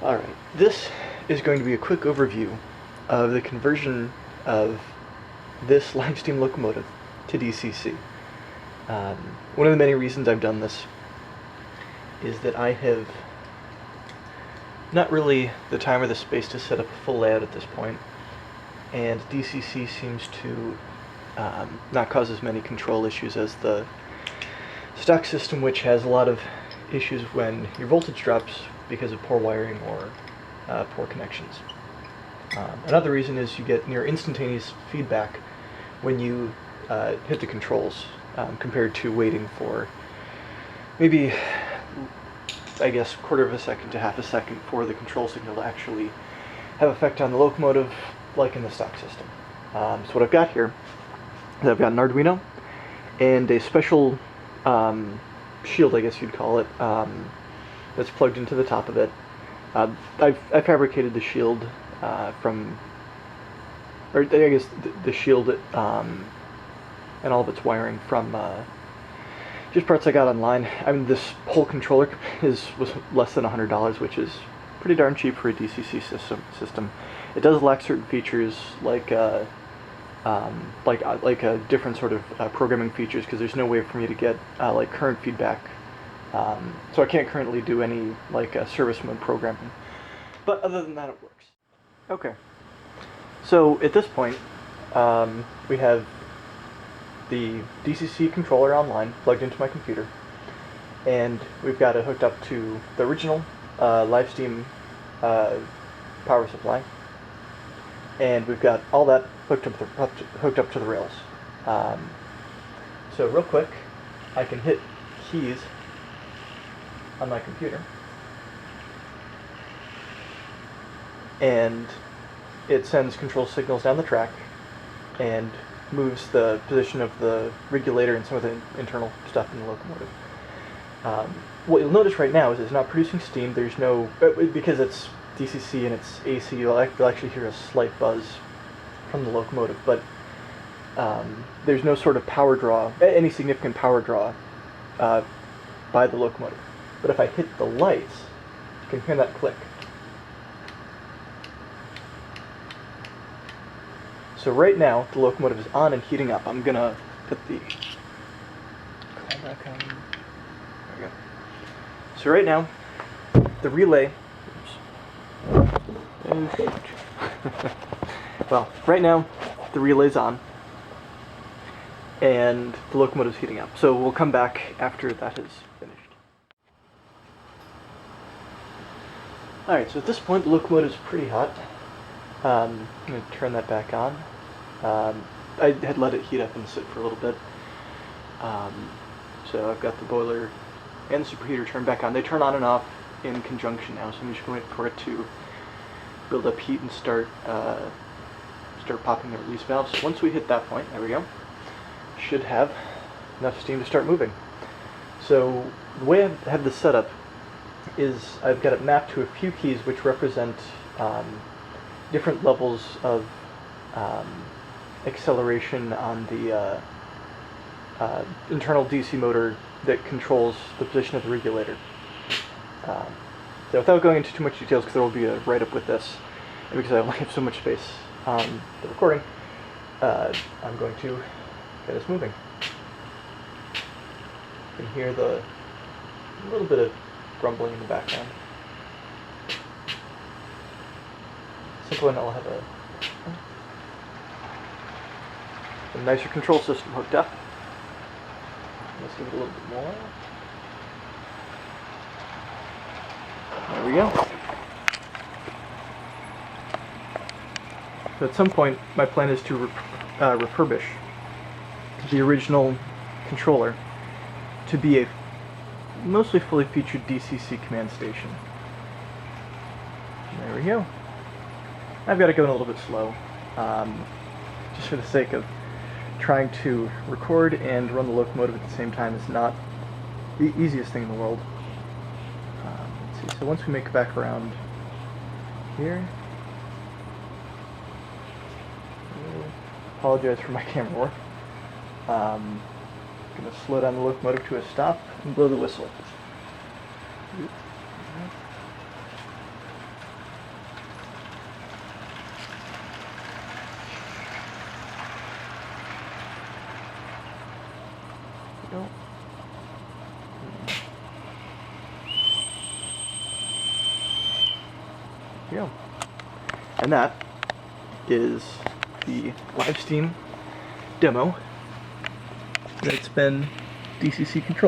Alright, this is going to be a quick overview of the conversion of this line steam locomotive to DCC. One of the many reasons I've done this is that I have not really the time or the space to set up a full layout at this point, and DCC seems to not cause as many control issues as the stock system, which has a lot of issues when your voltage drops because of poor wiring or poor connections. Another reason is you get near instantaneous feedback when you hit the controls, compared to waiting for maybe, I guess, quarter of a second to half a second for the control signal to actually have effect on the locomotive, like in the stock system. So what I've got here is I've got an Arduino and a special shield, I guess you'd call it, that's plugged into the top of it. I fabricated the shield from, or I guess the shield and all of its wiring from just parts I got online. I mean, this whole controller was less than $100, which is pretty darn cheap for a DCC system. It does lack certain features like different sort of programming features, because there's no way for me to get like current feedback. So I can't currently do any like service mode programming. But other than that, it works. Okay. So at this point, we have the DCC controller online plugged into my computer, and we've got it hooked up to the original live steam power supply, and we've got all that hooked up to the rails. So real quick, I can hit keys on my computer, and it sends control signals down the track and moves the position of the regulator and some of the internal stuff in the locomotive. What you'll notice right now is it's not producing steam. There's no, because it's DCC and it's AC, you'll actually hear a slight buzz from the locomotive, but there's no sort of power draw, any significant power draw by the locomotive. But if I hit the lights, you can hear that click. So right now, the locomotive is on and heating up. I'm going to put the call back on. There we go. So right now, the relay... well, right now, the relay's on, and the locomotive's heating up. So we'll come back after that is finished. Alright, so at this point, the locomotive's pretty hot. I'm going to turn that back on. I had let it heat up and sit for a little bit. So I've got the boiler and the superheater turned back on. They turn on and off in conjunction now, so I'm just going to wait for it to build up heat and start popping the release valves. Once we hit that point, there we go, should have enough steam to start moving. So the way I have this set up is I've got it mapped to a few keys which represent different levels of acceleration on the internal DC motor that controls the position of the regulator. So without going into too much details, because there will be a write-up with this, and because I only have so much space on the recording, I'm going to get us moving. You can hear a little bit of grumbling in the background. Simple, and I'll have a nicer control system hooked up. Let's give it a little bit more. There we go. So at some point, my plan is to refurbish the original controller to be a mostly fully featured DCC command station. There we go. I've got it going a little bit slow, just for the sake of trying to record and run the locomotive at the same time is not the easiest thing in the world. Let's see, so once we make it back around here, apologize for my camera work. I'm going to slow down the locomotive to a stop and blow the whistle. Here you go. And that is the live steam demo that's been DCC controlled.